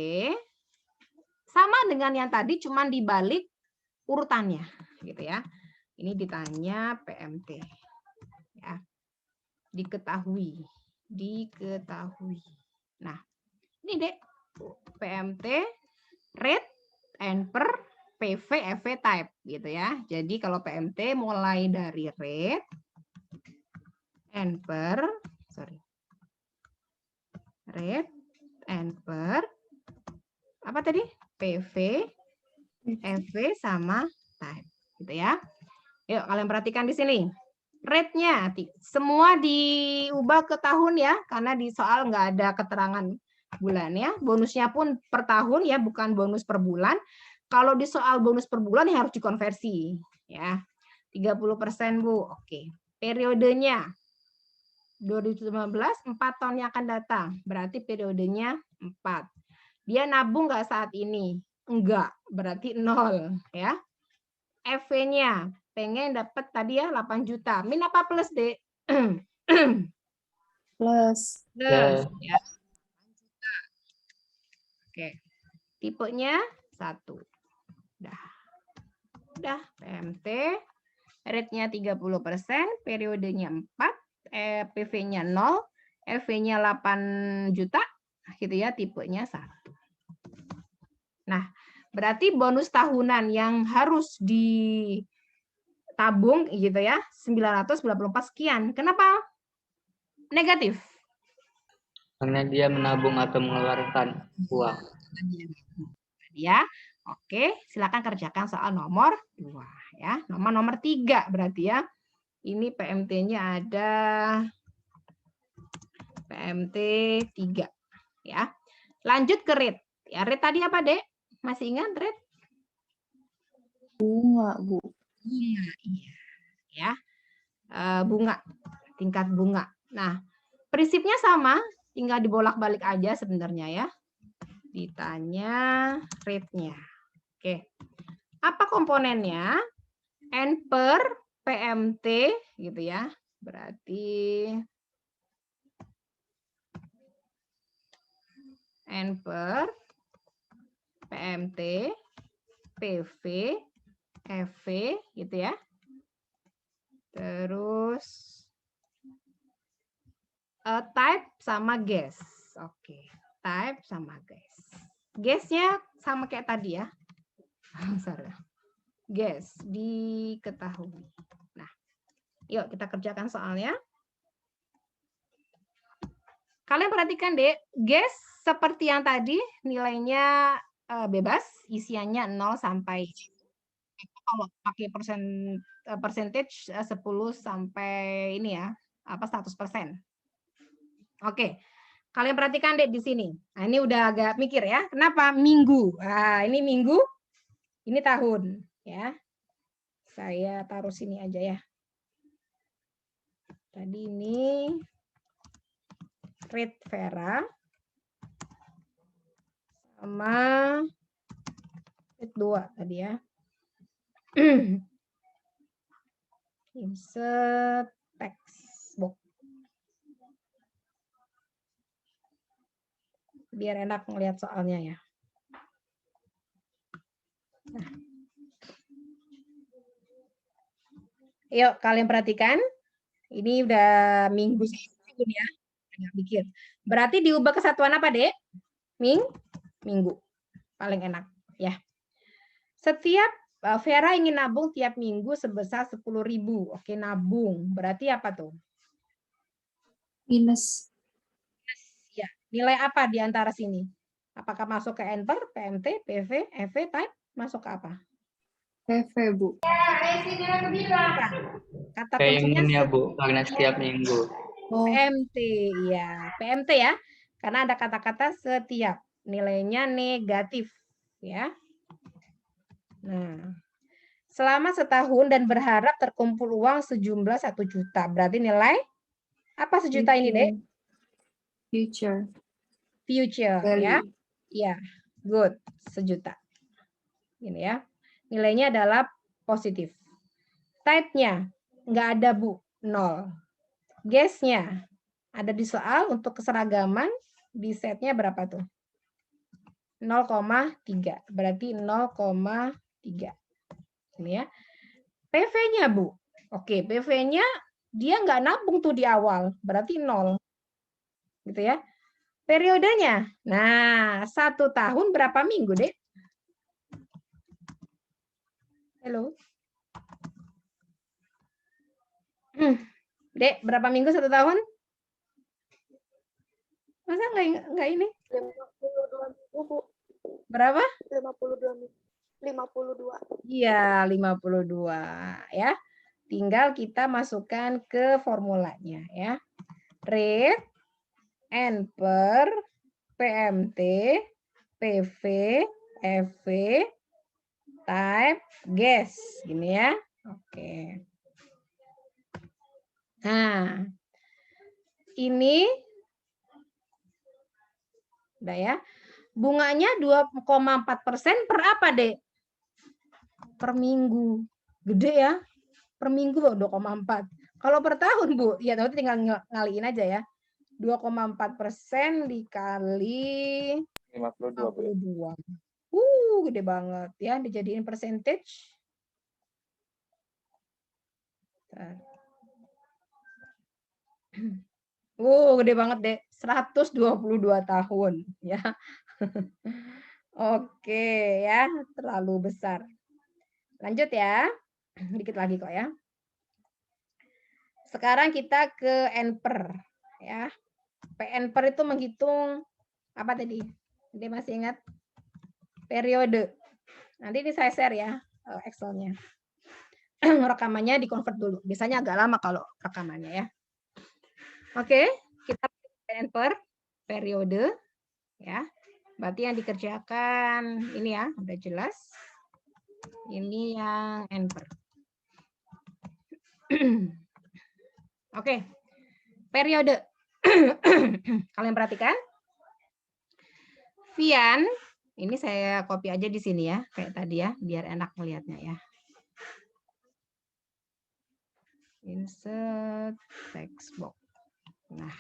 Sama dengan yang tadi, cuman dibalik urutannya, gitu ya. Ini ditanya PMT, ya. Diketahui. Nah, ini Dek, PMT, rate, and per, PV, EV type, gitu ya. Jadi kalau PMT mulai dari rate, and per, rate and per apa tadi? PV, EV sama type, gitu ya. Yuk kalian perhatikan di sini. Rate-nya semua diubah ke tahun ya, karena di soal nggak ada keterangan bulan ya. Bonusnya pun per tahun ya, bukan bonus per bulan. Kalau di soal bonus per bulan ya harus dikonversi ya. 30% Bu. Oke. Periodenya 2015, 4 tahun yang akan datang. Berarti periodenya 4. Dia nabung nggak saat ini? Enggak, berarti 0 ya. EV-nya pengen dapat tadi ya 8 juta. Min apa plus, Dek? Plus. Plus ya. Oke. Tipenya 1. Udah, PMT. Rate-nya 30%, periodenya 4, PV-nya 0, EV-nya 8 juta, gitu ya, tipenya 1. Nah, berarti bonus tahunan yang harus ditabung gitu ya, 994 sekian. Kenapa negatif? Karena dia menabung atau mengeluarkan uang. Ya. Oke, silakan kerjakan soal nomor 2 ya. Nomor 3 berarti ya. Ini PMT-nya ada PMT 3 ya. Lanjut ke rate. Ya, rate tadi apa, Dek? Masih ingat rate? Bunga, Bu. Bunga, iya. Ya. Bunga, tingkat bunga. Nah, prinsipnya sama, tinggal dibolak-balik aja sebenarnya ya. Ditanya rate-nya. Oke. Apa komponennya? N per PMT gitu ya. Berarti N per PMT, PV, EV gitu ya. Terus type sama gas. Oke, type sama gas. Gasnya sama kayak tadi ya. Gas diketahui. Nah, yuk kita kerjakan soalnya. Kalian perhatikan deh, gas seperti yang tadi nilainya bebas, isiannya 0 sampai kalau pakai percentage 10 sampai ini ya, 100%. Oke. Kalian perhatikan deh di sini. Nah, ini udah agak mikir ya. Kenapa minggu? Nah, ini minggu, ini tahun ya. Saya taruh sini aja ya. Tadi ini rate Vera sama rate 2 tadi ya. Insert textbook. Biar enak melihat soalnya ya. Nah. Yuk kalian perhatikan. Ini udah minggu tahun ya. Banyak pikir. Berarti diubah kesatuan apa, Dek? Minggu. Paling enak ya. Setiap Vera ingin nabung tiap minggu sebesar 10.000. Oke, nabung. Berarti apa tuh? Minus. Ya, nilai apa di antara sini? Apakah masuk ke N per, PMT, PV, EV, type? Masuk ke apa? PV, Bu. Kata Pengen kuncinya ya, Bu, karena setiap minggu. Oh, PMT, ya. PMT ya. Karena ada kata-kata setiap. Nilainya negatif, ya. Nah, selama setahun dan berharap terkumpul uang sejumlah 1 juta. Berarti nilai apa sejuta ini, Dek? Future. Future, ya. Value. Ya, good. 1 juta. Ini ya. Nilainya adalah positif. Type-nya nggak ada, Bu. 0. Guess-nya ada di soal untuk keseragaman di setnya berapa tuh? 0,3. Berarti 0,3. Ini ya. PV-nya, Bu. Oke, PV-nya dia nggak nabung tuh di awal. Berarti 0. Gitu ya. Periodenya. Nah, 1 tahun berapa minggu, Dek? Halo. Dek, berapa minggu 1 tahun? Masa nggak ini? 52 minggu, Bu. Berapa? 52 minggu. 52. Iya, 52 ya. Tinggal kita masukkan ke formulanya ya. Rate N per PMT, PV, EV, type, gas. Gini ya. Oke. Nah, ini udah ya. Bunganya 2,4% per apa, Dek? Per minggu. Gede ya. Per minggu loh 2,4. Kalau per tahun, Bu, ya nanti tinggal ngaliin aja ya. 2,4% dikali 52, Bu. 52. Gede banget ya, dijadiin percentage. Gede banget deh, 122 tahun ya. Oke ya, terlalu besar. Lanjut ya, dikit lagi kok ya. Sekarang kita ke N/per ya. PN/per itu menghitung apa tadi? Dia masih ingat? Periode. Nanti ini saya share ya Excel-nya. Rekamannya di-convert dulu. Biasanya agak lama kalau rekamannya ya. Oke, kita N/per periode ya. Berarti yang dikerjakan ini ya, udah jelas. Ini yang N/per. Oke. Periode. Kalian perhatikan. Vian, ini saya copy aja di sini ya, kayak tadi ya, biar enak melihatnya ya. Insert text box. Nah,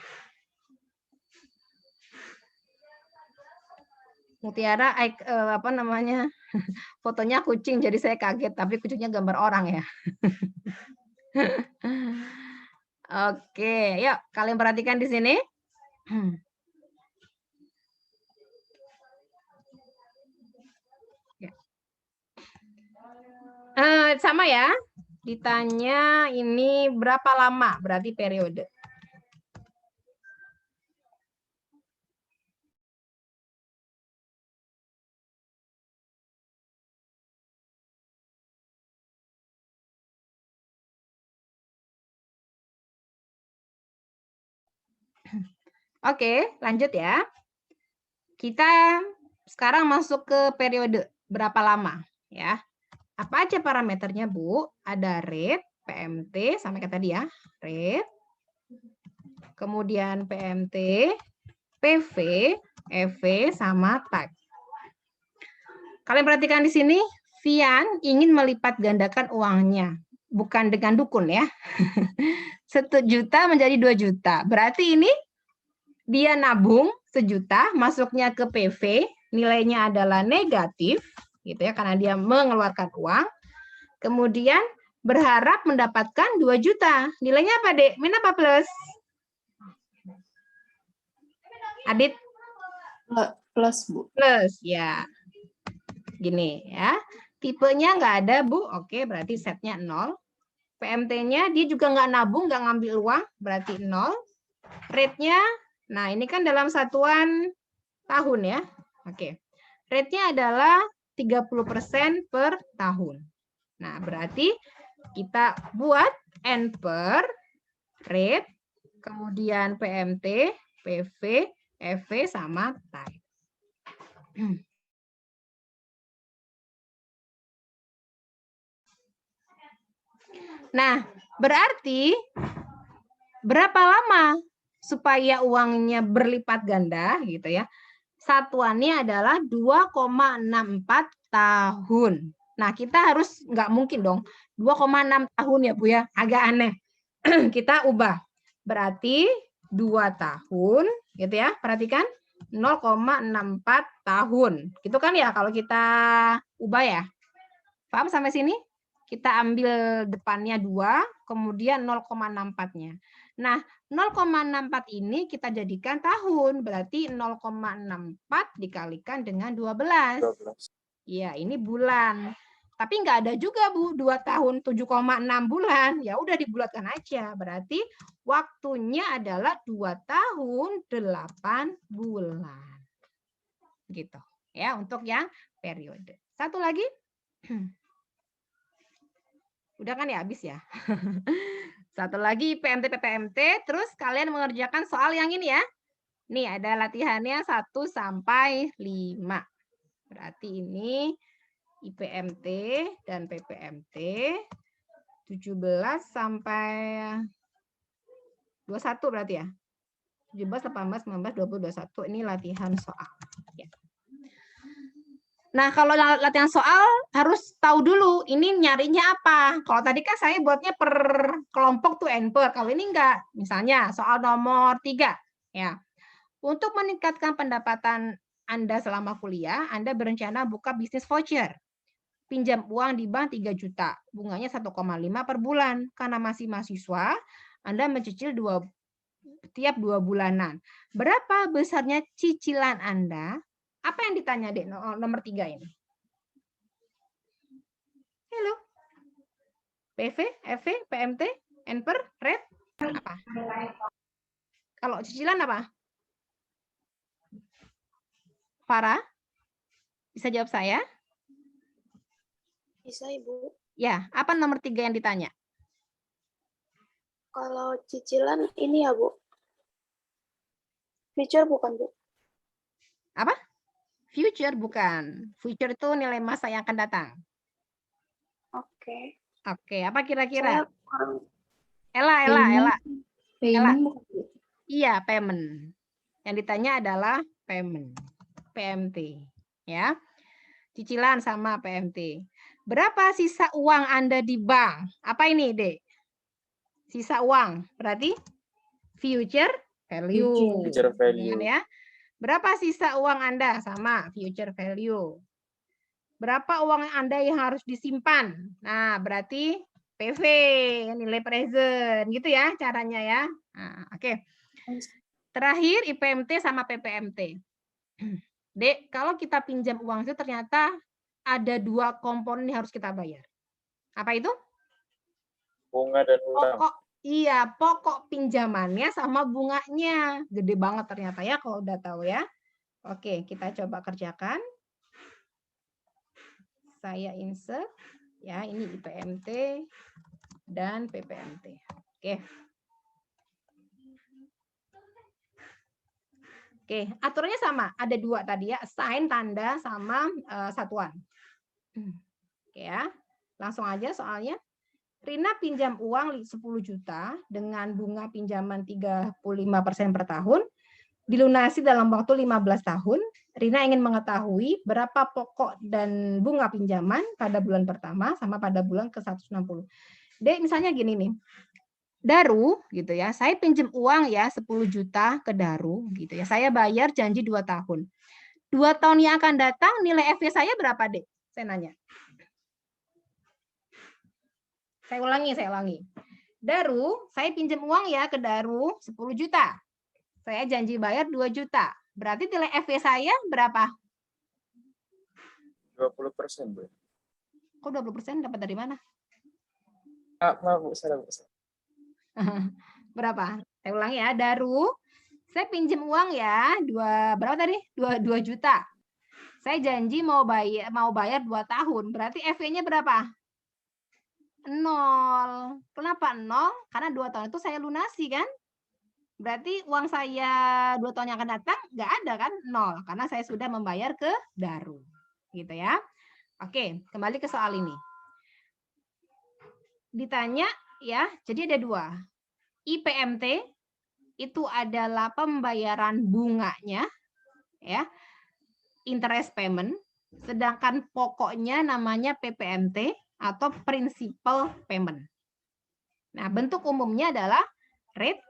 Mutiara apa namanya? Fotonya kucing jadi saya kaget, tapi kucingnya gambar orang ya. Oke, yuk kalian perhatikan di sini. Sama ya. Ditanya ini berapa lama berarti periode. Oke, lanjut ya. Kita sekarang masuk ke periode berapa lama ya. Apa aja parameternya, Bu? Ada rate, PMT, sama kayak tadi ya. Rate, kemudian PMT, PV, EV, sama type. Kalian perhatikan di sini, Vian ingin melipat gandakan uangnya. Bukan dengan dukun ya. 1 juta menjadi 2 juta. Berarti ini dia nabung 1 juta, masuknya ke PV, nilainya adalah negatif, gitu ya, karena dia mengeluarkan uang. Kemudian berharap mendapatkan 2 juta. Nilainya apa, Dek? Min apa plus? Adit? Plus, Bu. Plus, ya. Gini ya. Tipenya nggak ada, Bu. Oke, berarti setnya 0. PMT-nya dia juga nggak nabung, nggak ngambil uang, berarti 0. Rate-nya, nah ini kan dalam satuan tahun ya. Oke. Rate-nya adalah 30% per tahun. Nah, berarti kita buat N/per, rate, kemudian PMT, PV, EV, sama type. Nah, berarti berapa lama supaya uangnya berlipat ganda gitu ya? Satuannya adalah 2,64 tahun. Nah, kita harus nggak mungkin dong 2,6 tahun ya, Bu ya. Agak aneh. Kita ubah. Berarti 2 tahun gitu ya. Perhatikan 0,64 tahun. Gitu kan ya kalau kita ubah ya. Paham sampai sini? Kita ambil depannya 2, kemudian 0,64-nya. Nah, 0,64 ini kita jadikan tahun, berarti 0,64 dikalikan dengan 12. 12. Iya, ini bulan. Tapi nggak ada juga, Bu, 2 tahun 7,6 bulan. Ya udah dibulatkan aja. Berarti waktunya adalah 2 tahun 8 bulan. Gitu. Ya, untuk yang periode. Satu lagi. Udah kan ya, habis ya. Satu lagi PMT, PPMT. Terus kalian mengerjakan soal yang ini ya. Nih ada latihannya 1 sampai 5. Berarti ini IPMT dan PPMT 17 sampai 21 berarti ya. 17, 18, 19, 20, 21. Ini latihan soal. Ya. Nah, kalau latihan soal harus tahu dulu ini nyarinya apa. Kalau tadi kan saya buatnya per kelompok tuh and per. Kalau ini enggak. Misalnya soal nomor 3 ya. Untuk meningkatkan pendapatan Anda selama kuliah, Anda berencana buka bisnis voucher. Pinjam uang di bank 3 juta, bunganya 1,5 per bulan. Karena masih mahasiswa, Anda mencicil tiap 2 bulanan. Berapa besarnya cicilan Anda? Apa yang ditanya, Dek, nomor 3 ini? Halo? PV, FV, PMT, NPER, RED, apa? Kalau cicilan apa? Farah? Bisa jawab saya? Bisa, Ibu. Ya, apa nomor 3 yang ditanya? Kalau cicilan ini ya, Bu. Future bukan, Bu? Apa? Future bukan. Future itu nilai masa yang akan datang. Oke. Oke, apa kira-kira? Saya kurang Ella. Payment bukan, Bu? Iya, payment. Yang ditanya adalah payment. PMT. Ya. Cicilan sama PMT. Berapa sisa uang Anda di bank? Apa ini, Dek? Sisa uang. Berarti future value. Future value. Ya. Berapa sisa uang Anda? Sama, future value. Berapa uang Anda yang harus disimpan? Nah, berarti PV, nilai present. Gitu ya caranya ya. Nah, oke. Terakhir, IPMT sama PPMT. Dek, kalau kita pinjam uang itu ternyata ada 2 komponen yang harus kita bayar. Apa itu? Bunga dan utang. Pokok pinjamannya sama bunganya. Gede banget ternyata ya kalau udah tahu ya. Oke, kita coba kerjakan. Saya insert ya, ini IPMT dan PPMT. Oke. Oke, aturannya sama. Ada 2 tadi ya, assign tanda sama satuan. Oke ya. Langsung aja soalnya. Rina pinjam uang 10 juta dengan bunga pinjaman 35% per tahun, dilunasi dalam waktu 15 tahun. Rina ingin mengetahui berapa pokok dan bunga pinjaman pada bulan pertama sama pada bulan ke-160. Dek, misalnya gini nih. Daru gitu ya, saya pinjam uang ya 10 juta ke Daru gitu ya. Saya bayar janji 2 tahun. 2 tahun yang akan datang nilai FV saya berapa, Dek? Saya nanya. Saya ulangi. Daru, saya pinjam uang ya ke Daru 10 juta. Saya janji bayar 2 juta. Berarti nilai FV saya berapa? 20%, Bu. Kok 20% dapat dari mana? Maaf, Bu. Salah, Bu. Berapa? Saya ulangi ya, Daru. Saya pinjam uang ya, berapa tadi? 2 juta. Saya janji mau bayar 2 tahun. Berarti FV-nya berapa? 0. Kenapa 0? Karena 2 tahun itu saya lunasi kan? Berarti uang saya 2 tahun yang akan datang nggak ada kan? 0. Karena saya sudah membayar ke Daru. Gitu ya. Oke, kembali ke soal ini. Ditanya ya, jadi ada 2. IPMT itu adalah pembayaran bunganya ya. Interest payment, sedangkan pokoknya namanya PPMT atau principal payment. Nah, bentuk umumnya adalah rate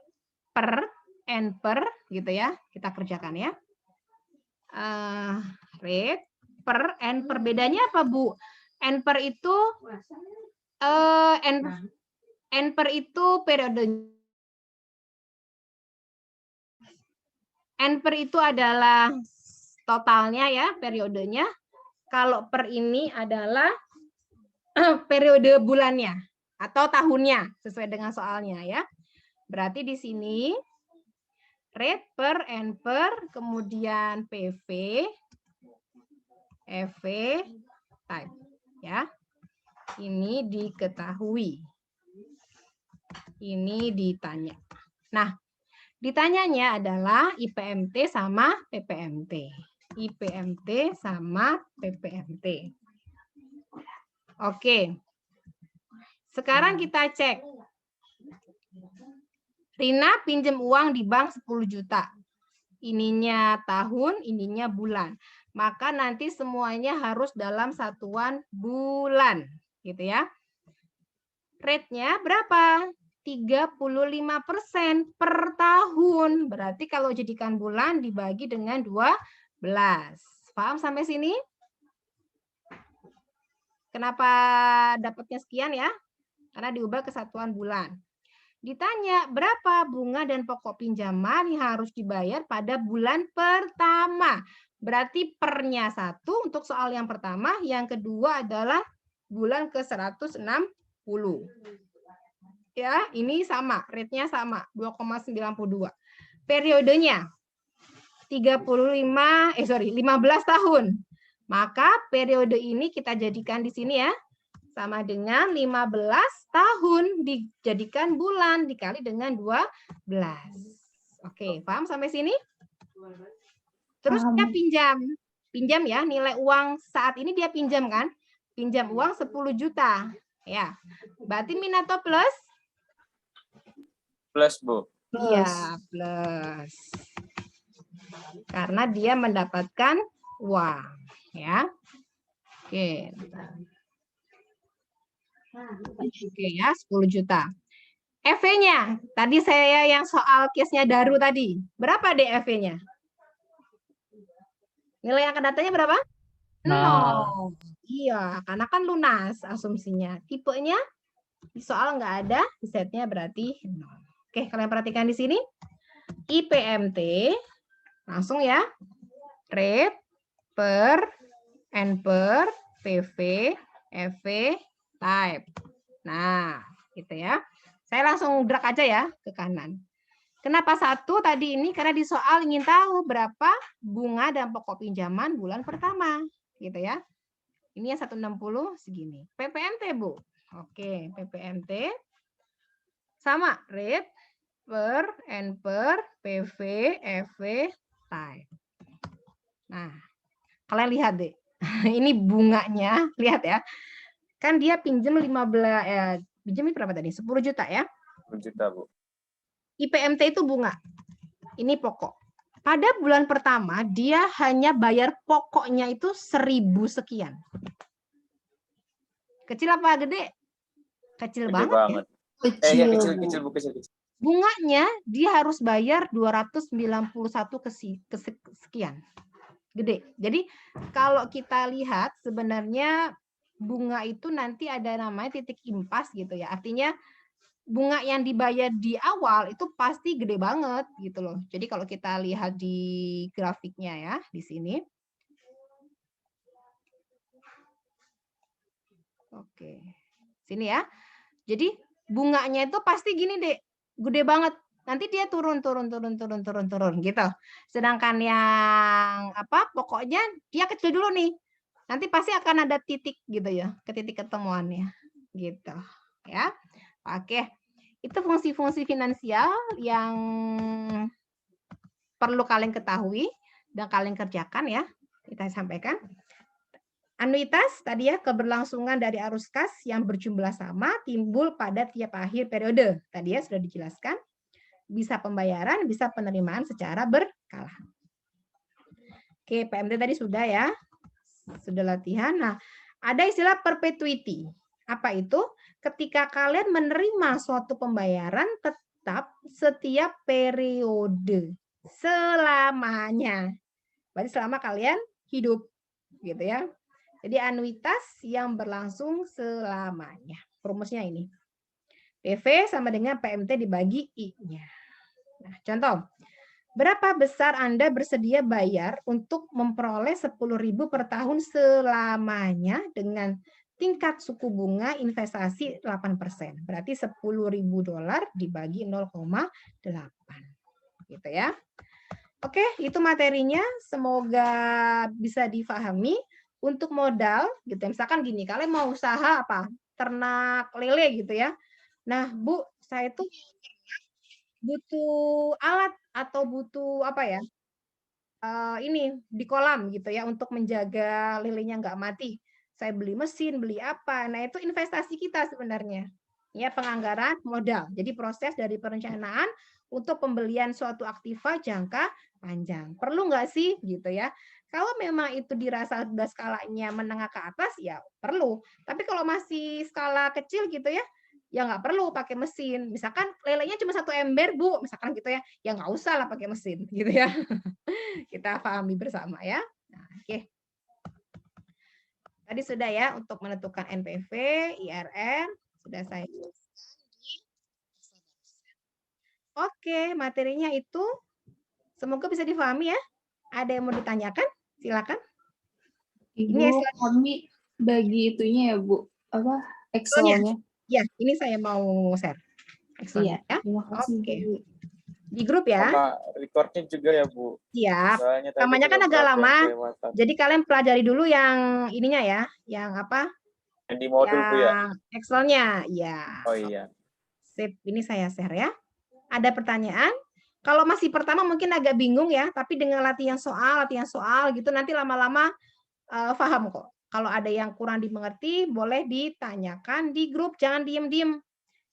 per and per gitu ya. Kita kerjakan ya. Rate per and per, bedanya apa, Bu? And per itu and per itu periode. And per itu adalah totalnya ya, periodenya. Kalau per ini adalah periode bulannya atau tahunnya sesuai dengan soalnya ya. Berarti di sini rate per and per, kemudian PV, FV, type ya. Ini diketahui. Ini ditanya. Nah, ditanyanya adalah IPMT sama PPMT. IPMT sama PPMT. Oke. Sekarang kita cek. Rina pinjam uang di bank 10 juta. Ininya tahun, ininya bulan. maka nanti semuanya harus dalam satuan bulan, gitu ya. Rate-nya berapa? 35% per tahun. Berarti kalau jadikan bulan dibagi dengan 12. Paham sampai sini? Kenapa dapatnya sekian ya? Karena diubah ke satuan bulan. Ditanya berapa bunga dan pokok pinjaman yang harus dibayar pada bulan pertama. Berarti pernya 1 untuk soal yang pertama, yang kedua adalah bulan ke-160. Ya, ini sama, rate-nya sama, 2,92. Periodenya 15 tahun. Maka periode ini kita jadikan di sini ya, sama dengan 15 tahun dijadikan bulan dikali dengan 12. Oke, paham sampai sini? Terus dia pinjam ya, nilai uang saat ini dia pinjam kan? Pinjam uang 10 juta. Ya. Berarti min atau plus? Plus, Bu. Iya, plus. Karena dia mendapatkan uang, ya. Oke. Oke ya, 10 juta. EV-nya, tadi saya yang soal case-nya Daru tadi. Berapa deh EV-nya? Nilai angka datanya berapa? 0. Iya, karena kan lunas asumsinya. Tipenya di soal nggak ada, di setnya berarti 0. Oke, kalian perhatikan di sini. IPMT, langsung ya. Rate per, N per, PV, EV, type. Nah, gitu ya. Saya langsung drag aja ya ke kanan. Kenapa 1 tadi ini? Karena di soal ingin tahu berapa bunga dan pokok pinjaman bulan pertama. Gitu ya. Ini yang 160 segini. PPMT, Bu. Oke, PPMT. Sama, rate per, N per, PV, EV, type. Nah, kalian lihat deh. Ini bunganya, lihat ya. Kan dia pinjam 15 pinjam berapa tadi? 10 juta ya. 10 juta, Bu. IPMT itu bunga. Ini pokok. Pada bulan pertama dia hanya bayar pokoknya itu 1.000 sekian. Kecil apa gede? Kecil Gede banget. banget. Ya. Ya, kecil, Bu, kecil. Bunganya dia harus bayar 291 sekian. Gede. Jadi kalau kita lihat sebenarnya bunga itu nanti ada namanya titik impas gitu ya. Artinya bunga yang dibayar di awal itu pasti gede banget gitu loh. Jadi kalau kita lihat di grafiknya ya di sini. Oke. Sini ya. Jadi bunganya itu pasti gini deh. Gede banget. Nanti dia turun gitu. Sedangkan yang pokoknya dia kecil dulu nih. Nanti pasti akan ada titik gitu ya, ke titik ketemuannya. Gitu. Ya. Oke. Itu fungsi-fungsi finansial yang perlu kalian ketahui dan kalian kerjakan ya. Kita sampaikan. Anuitas tadi ya, keberlangsungan dari arus kas yang berjumlah sama timbul pada tiap akhir periode. Tadi ya sudah dijelaskan. Bisa pembayaran, bisa penerimaan secara berkala. Oke, PMT tadi sudah ya. Sudah latihan. Nah, ada istilah perpetuity. Apa itu? Ketika kalian menerima suatu pembayaran tetap setiap periode. Selamanya. Berarti selama kalian hidup. Gitu ya. Jadi anuitas yang berlangsung selamanya. Rumusnya ini. PV sama dengan PMT dibagi I-nya. Nah, contoh. Berapa besar Anda bersedia bayar untuk memperoleh 10.000 per tahun selamanya dengan tingkat suku bunga investasi 8%. Berarti $10.000 dibagi 0,8. Gitu ya. Oke, itu materinya. Semoga bisa difahami. Untuk modal, gitu. Misalkan gini, kalian mau usaha apa? Ternak lele gitu ya. Nah, Bu, saya tuh butuh alat atau butuh apa ya? Ini di kolam gitu ya untuk menjaga lelenya nggak mati. Saya beli mesin, beli apa. Nah, itu investasi kita sebenarnya. Ya, penganggaran modal. Jadi proses dari perencanaan untuk pembelian suatu aktiva jangka panjang. Perlu nggak sih gitu ya? Kalau memang itu dirasa sudah skalanya menengah ke atas, ya perlu. Tapi kalau masih skala kecil gitu ya, ya nggak perlu pakai mesin. Misalkan lelenya cuma 1 ember, Bu, misalkan gitu ya nggak usah lah pakai mesin, gitu ya. Kita pahami bersama ya. Nah, oke. Tadi sudah ya untuk menentukan NPV, IRR, sudah saya jelaskan di Oke, materinya itu semoga bisa difahami ya. Ada yang mau ditanyakan? Silakan. Ibu, Ini slide. kami bagi itunya ya, Bu. Apa? Excel-nya. Ya, ini saya mau share. Iya. Ya. Terima kasih, Oke. Bu. Di grup ya. Sama recordnya juga ya, Bu. Siap. Soalnya tadi Namanya kan belum agak ada lama. yang kelewatan. Jadi kalian pelajari dulu yang ininya ya, yang apa? Yang di modul, Bu, ya? Yang Excel-nya. Ya. Oh iya. Sip, ini saya share ya. Ada pertanyaan? Kalau masih pertama mungkin agak bingung ya, tapi dengan latihan soal gitu nanti lama-lama paham kok. Kalau ada yang kurang dimengerti, boleh ditanyakan di grup, jangan diem-diem.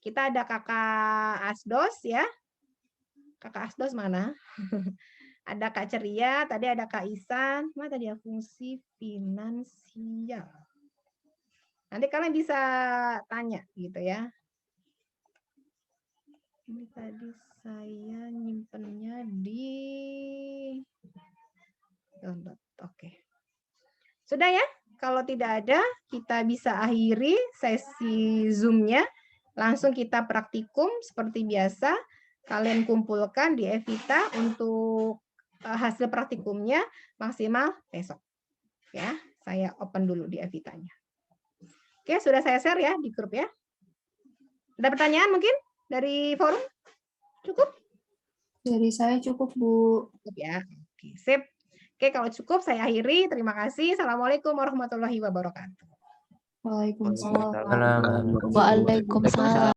Kita ada Kakak Asdos ya. Kakak Asdos mana? Ada Kak Ceria, tadi ada Kak Isan, mana tadi ya fungsi finansial. Nanti kalian bisa tanya gitu ya. Ini tadi saya nyimpennya di download. Oke. Sudah ya? Kalau tidak ada, kita bisa akhiri sesi Zoom-nya. Langsung kita praktikum seperti biasa. Kalian kumpulkan di Evita untuk hasil praktikumnya maksimal besok. Ya, saya open dulu di Evita-nya. Oke, sudah saya share ya di grup ya. Ada pertanyaan mungkin dari forum? Cukup? Dari saya cukup, Bu. Cukup ya. Oke, sip. Oke, kalau cukup saya akhiri. Terima kasih. Assalamualaikum warahmatullahi wabarakatuh. Waalaikumsalam. Waalaikumsalam.